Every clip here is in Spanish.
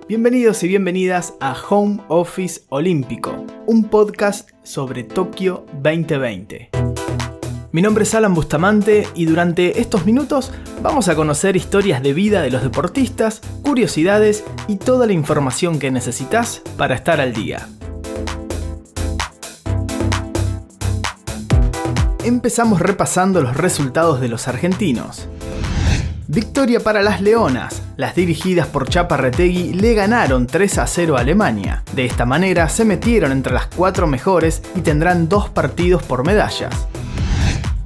Bienvenidos y bienvenidas a Home Office Olímpico, un podcast sobre Tokio 2020. Mi nombre es Alan Bustamante y durante estos minutos vamos a conocer historias de vida de los deportistas, curiosidades y toda la información que necesitas para estar al día. Empezamos repasando los resultados de los argentinos. Victoria para las Leonas. Las dirigidas por Chaparretegui le ganaron 3-0 a Alemania. De esta manera se metieron entre las 4 mejores y tendrán 2 partidos por medallas.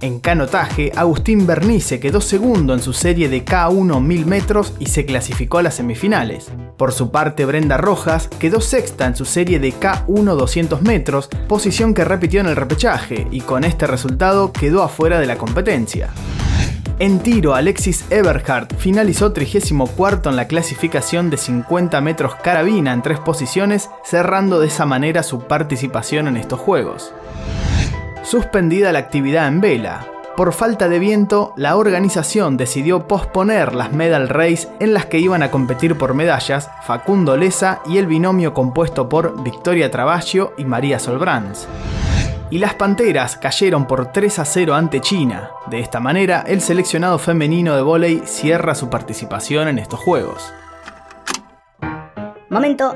En canotaje, Agustín Bernice quedó segundo en su serie de K1 1000 metros y se clasificó a las semifinales. Por su parte, Brenda Rojas quedó sexta en su serie de K1 200 metros, posición que repitió en el repechaje y con este resultado quedó afuera de la competencia. En tiro, Alexis Eberhardt finalizó 34º en la clasificación de 50 metros carabina en 3 posiciones, cerrando de esa manera su participación en estos Juegos. Suspendida la actividad en vela. Por falta de viento, la organización decidió posponer las medal race en las que iban a competir por medallas Facundo Leza y el binomio compuesto por Victoria Traballo y María Solbranz. Y las Panteras cayeron por 3-0 ante China. De esta manera, el seleccionado femenino de vóley cierra su participación en estos Juegos. Momento,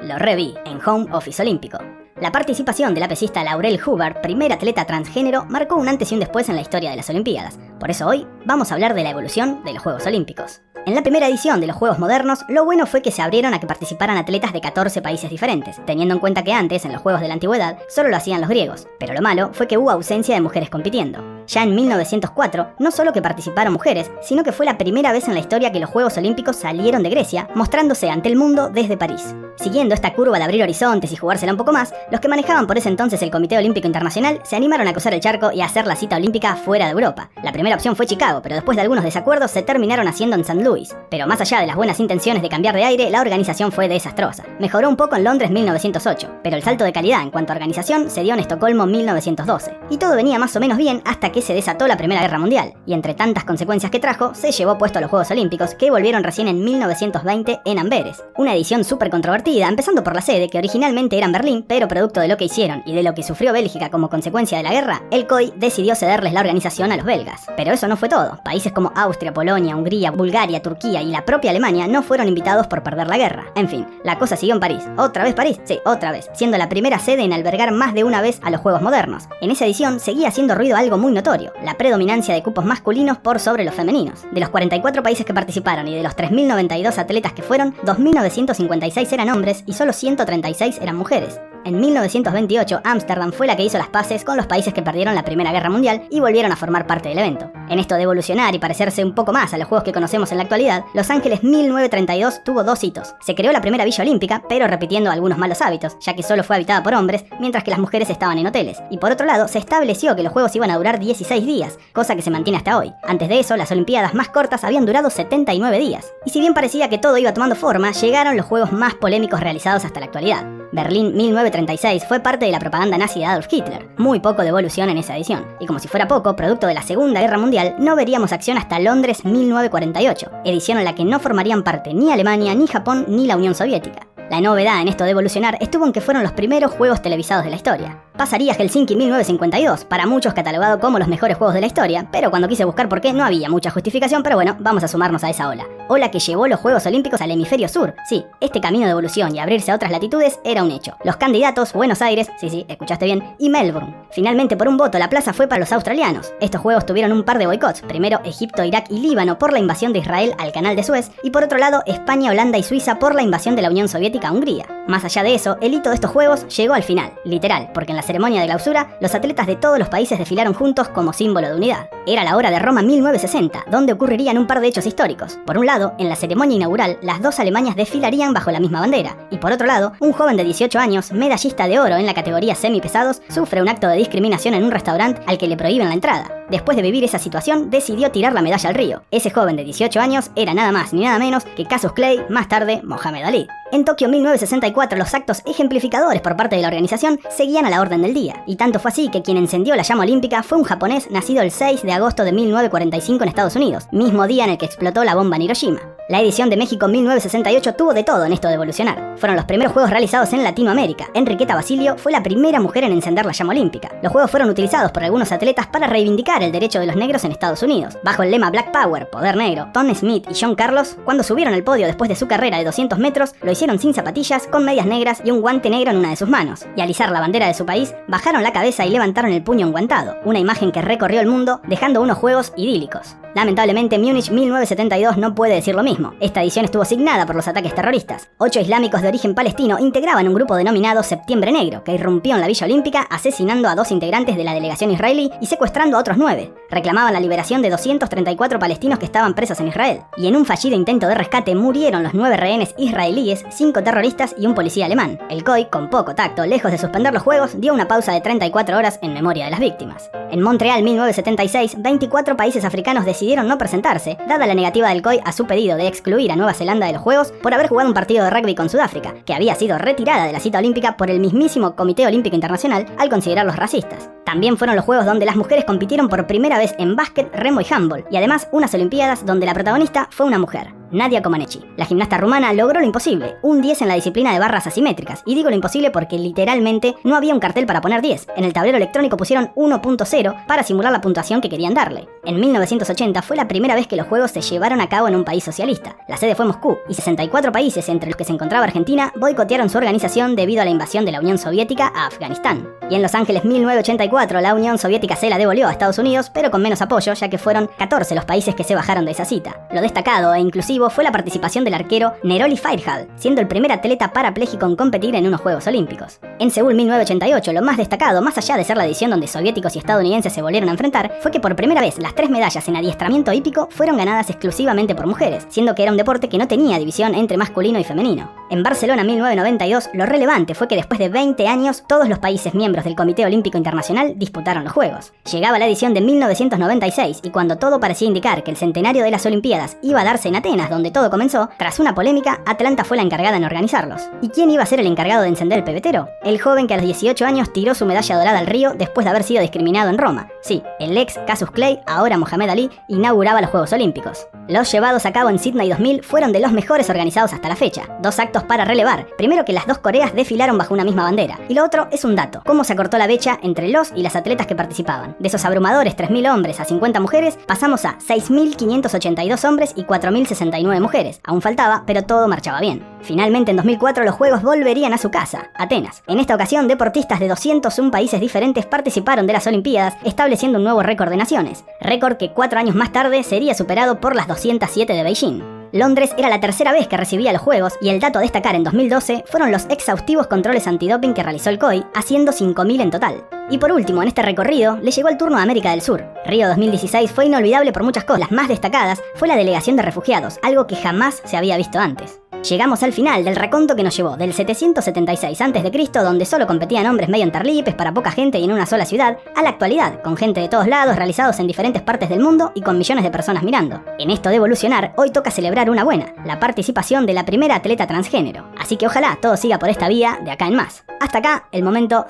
lo reví en Home Office Olímpico. La participación de la pesista Laurel Hubbard, primer atleta transgénero, marcó un antes y un después en la historia de las Olimpiadas. Por eso hoy vamos a hablar de la evolución de los Juegos Olímpicos. En la primera edición de los Juegos modernos, lo bueno fue que se abrieron a que participaran atletas de 14 países diferentes, teniendo en cuenta que antes, en los Juegos de la Antigüedad, solo lo hacían los griegos. Pero lo malo fue que hubo ausencia de mujeres compitiendo. Ya en 1904, no solo que participaron mujeres, sino que fue la primera vez en la historia que los Juegos Olímpicos salieron de Grecia, mostrándose ante el mundo desde París. Siguiendo esta curva de abrir horizontes y jugársela un poco más, los que manejaban por ese entonces el Comité Olímpico Internacional se animaron a cruzar el charco y a hacer la cita olímpica fuera de Europa. La primera opción fue Chicago, pero después de algunos desacuerdos se terminaron haciendo en St. Louis. Pero más allá de las buenas intenciones de cambiar de aire, la organización fue desastrosa. Mejoró un poco en Londres 1908, pero el salto de calidad en cuanto a organización se dio en Estocolmo 1912. Y todo venía más o menos bien hasta que se desató la Primera Guerra Mundial, y entre tantas consecuencias que trajo, se llevó puesto a los Juegos Olímpicos, que volvieron recién en 1920 en Amberes. Una edición súper controvertida, empezando por la sede, que originalmente era en Berlín, pero producto de lo que hicieron y de lo que sufrió Bélgica como consecuencia de la guerra, el COI decidió cederles la organización a los belgas. Pero eso no fue todo. Países como Austria, Polonia, Hungría, Bulgaria, Turquía y la propia Alemania no fueron invitados por perder la guerra. En fin, la cosa siguió en París. ¿Otra vez París? Sí, otra vez, siendo la primera sede en albergar más de una vez a los Juegos modernos. En esa edición seguía haciendo ruido algo muy notorio: la predominancia de cupos masculinos por sobre los femeninos. De los 44 países que participaron y de los 3.092 atletas que fueron, 2.956 eran hombres y solo 136 eran mujeres. En 1928, Ámsterdam fue la que hizo las paces con los países que perdieron la Primera Guerra Mundial y volvieron a formar parte del evento. En esto de evolucionar y parecerse un poco más a los juegos que conocemos en la actualidad, Los Ángeles 1932 tuvo 2 hitos. Se creó la primera villa olímpica, pero repitiendo algunos malos hábitos, ya que solo fue habitada por hombres, mientras que las mujeres estaban en hoteles. Y por otro lado, se estableció que los juegos iban a durar 16 días, cosa que se mantiene hasta hoy. Antes de eso, las Olimpiadas más cortas habían durado 79 días. Y si bien parecía que todo iba tomando forma, llegaron los juegos más polémicos realizados hasta la actualidad. Berlín 1936 fue parte de la propaganda nazi de Adolf Hitler, muy poco de evolución en esa edición. Y como si fuera poco, producto de la Segunda Guerra Mundial, no veríamos acción hasta Londres 1948, edición en la que no formarían parte ni Alemania, ni Japón, ni la Unión Soviética. La novedad en esto de evolucionar estuvo en que fueron los primeros juegos televisados de la historia. Pasaría Helsinki 1952, para muchos catalogado como los mejores juegos de la historia, pero cuando quise buscar por qué no había mucha justificación, pero bueno, vamos a sumarnos a esa ola. Ola que llevó los Juegos Olímpicos al hemisferio sur. Sí, este camino de evolución y abrirse a otras latitudes era un hecho. Los candidatos, Buenos Aires, sí, escuchaste bien, y Melbourne. Finalmente, por un voto, la plaza fue para los australianos. Estos juegos tuvieron un par de boicots, primero Egipto, Irak y Líbano por la invasión de Israel al Canal de Suez, y por otro lado, España, Holanda y Suiza por la invasión de la Unión Soviética a Hungría. Más allá de eso, el hito de estos juegos llegó al final, literal, porque en la ceremonia de clausura, los atletas de todos los países desfilaron juntos como símbolo de unidad. Era la hora de Roma 1960, donde ocurrirían un par de hechos históricos. Por un lado, en la ceremonia inaugural, las 2 Alemanias desfilarían bajo la misma bandera, y por otro lado, un joven de 18 años, medallista de oro en la categoría semipesados, sufre un acto de discriminación en un restaurante al que le prohíben la entrada. Después de vivir esa situación, decidió tirar la medalla al río. Ese joven de 18 años era nada más ni nada menos que Cassius Clay, más tarde Mohamed Ali. En Tokio 1964, los actos ejemplificadores por parte de la organización seguían a la orden del día, y tanto fue así que quien encendió la llama olímpica fue un japonés nacido el 6 de agosto de 1945 en Estados Unidos, mismo día en el que explotó la bomba en Hiroshima. La edición de México 1968 tuvo de todo en esto de evolucionar. Fueron los primeros juegos realizados en Latinoamérica. Enriqueta Basilio fue la primera mujer en encender la llama olímpica. Los juegos fueron utilizados por algunos atletas para reivindicar el derecho de los negros en Estados Unidos. Bajo el lema Black Power, Poder Negro, Tom Smith y John Carlos, cuando subieron al podio después de su carrera de 200 metros, lo hicieron sin zapatillas, con medias negras y un guante negro en una de sus manos. Y al izar la bandera de su país, bajaron la cabeza y levantaron el puño enguantado, una imagen que recorrió el mundo, dejando unos juegos idílicos. Lamentablemente, Múnich 1972 no puede decir lo mismo. Esta edición estuvo signada por los ataques terroristas. 8 islámicos de origen palestino integraban un grupo denominado Septiembre Negro, que irrumpió en la Villa Olímpica asesinando a 2 integrantes de la delegación israelí y secuestrando a otros 9. Reclamaban la liberación de 234 palestinos que estaban presos en Israel. Y en un fallido intento de rescate murieron los 9 rehenes israelíes, 5 terroristas y un policía alemán. El COI, con poco tacto, lejos de suspender los juegos, dio una pausa de 34 horas en memoria de las víctimas. En Montreal 1976, 24 países africanos decidieron no presentarse, dada la negativa del COI a su pedido de excluir a Nueva Zelanda de los Juegos por haber jugado un partido de rugby con Sudáfrica, que había sido retirada de la cita olímpica por el mismísimo Comité Olímpico Internacional al considerarlos racistas. También fueron los Juegos donde las mujeres compitieron por primera vez en básquet, remo y handball, y además unas Olimpiadas donde la protagonista fue una mujer, Nadia Comaneci. La gimnasta rumana logró lo imposible, un 10 en la disciplina de barras asimétricas, y digo lo imposible porque literalmente no había un cartel para poner 10. En el tablero electrónico pusieron 1.0 para simular la puntuación que querían darle. En 1980 fue la primera vez que los Juegos se llevaron a cabo en un país socialista. La sede fue Moscú, y 64 países, entre los que se encontraba Argentina, boicotearon su organización debido a la invasión de la Unión Soviética a Afganistán. Y en Los Ángeles 1984 la Unión Soviética se la devolvió a Estados Unidos, pero con menos apoyo, ya que fueron 14 los países que se bajaron de esa cita. Lo destacado e inclusivo fue la participación del arquero Neroli Fairhall, siendo el primer atleta parapléjico en competir en unos Juegos Olímpicos. En Seúl 1988, lo más destacado, más allá de ser la edición donde soviéticos y estadounidenses se volvieron a enfrentar, fue que por primera vez las 3 medallas en adiestramiento hípico fueron ganadas exclusivamente por mujeres, siendo que era un deporte que no tenía división entre masculino y femenino. En Barcelona 1992, lo relevante fue que después de 20 años, todos los países miembros del Comité Olímpico Internacional disputaron los Juegos. Llegaba la edición de 1996 y cuando todo parecía indicar que el centenario de las Olimpiadas iba a darse en Atenas, donde todo comenzó, tras una polémica, Atlanta fue la encargada en organizarlos. ¿Y quién iba a ser el encargado de encender el pebetero? El joven que a los 18 años tiró su medalla dorada al río después de haber sido discriminado en Roma. Sí, el ex Cassius Clay, ahora Mohamed Ali, inauguraba los Juegos Olímpicos. Los llevados a cabo en Sydney 2000 fueron de los mejores organizados hasta la fecha. 2 actos para relevar. Primero, que las 2 Coreas desfilaron bajo una misma bandera. Y lo otro es un dato: cómo se acortó la brecha entre los y las atletas que participaban. De esos abrumadores 3.000 hombres a 50 mujeres, pasamos a 6.582 hombres y 4.069 mujeres. Aún faltaba, pero todo marchaba bien. Finalmente, en 2004, los Juegos volverían a su casa, Atenas. En esta ocasión, deportistas de 201 países diferentes participaron de las Olimpiadas, estableciendo un nuevo récord de naciones. Récord que 4 años más tarde sería superado por las 207 de Beijing. Londres era la tercera vez que recibía los Juegos, y el dato a destacar en 2012 fueron los exhaustivos controles antidoping que realizó el COI, haciendo 5.000 en total. Y por último, en este recorrido, le llegó el turno a América del Sur. Río 2016 fue inolvidable por muchas cosas. Las más destacadas fue la delegación de refugiados, algo que jamás se había visto antes. Llegamos al final del raconto que nos llevó del 776 a.C., donde solo competían hombres medio entarlipes para poca gente y en una sola ciudad, a la actualidad, con gente de todos lados, realizados en diferentes partes del mundo y con millones de personas mirando. En esto de evolucionar, hoy toca celebrar una buena, la participación de la primera atleta transgénero. Así que ojalá todo siga por esta vía de acá en más. Hasta acá, el momento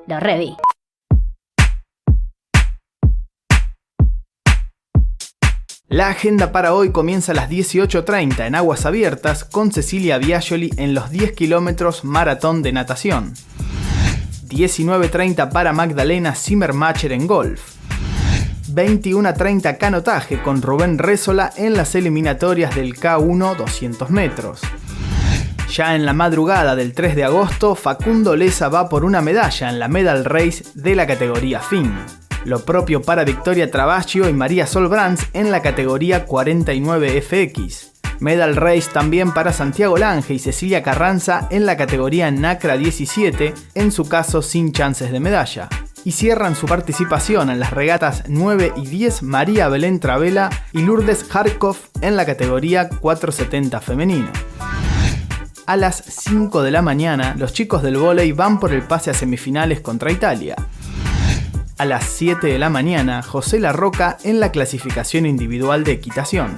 lo reví. La agenda para hoy comienza a las 18:30 en Aguas Abiertas con Cecilia Biagioli en los 10 kilómetros maratón de natación. 19:30 para Magdalena Zimmermacher en golf. 21:30 canotaje con Rubén Rézola en las eliminatorias del K1 200 metros. Ya en la madrugada del 3 de agosto, Facundo Leza va por una medalla en la Medal Race de la categoría FIN. Lo propio para Victoria Travaglio y María Sol Brands en la categoría 49FX. Medal Race también para Santiago Lange y Cecilia Carranza en la categoría NACRA 17, en su caso sin chances de medalla. Y cierran su participación en las regatas 9 y 10 María Belén Travela y Lourdes Harkov en la categoría 470 femenino. A las 5 de la mañana, los chicos del vóley van por el pase a semifinales contra Italia. A las 7 de la mañana, José Larroca en la clasificación individual de equitación.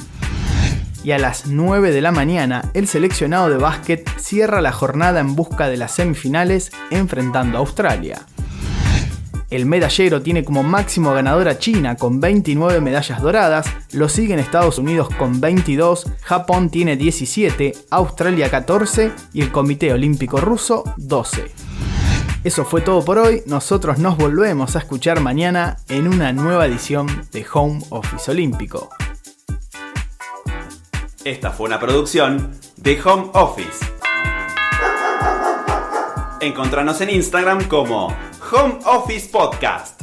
Y a las 9 de la mañana, el seleccionado de básquet cierra la jornada en busca de las semifinales enfrentando a Australia. El medallero tiene como máximo ganador a China con 29 medallas doradas, lo siguen Estados Unidos con 22, Japón tiene 17, Australia 14 y el Comité Olímpico Ruso 12. Eso fue todo por hoy, nosotros nos volvemos a escuchar mañana en una nueva edición de Home Office Olímpico. Esta fue una producción de Home Office. Encontranos en Instagram como Home Office Podcast.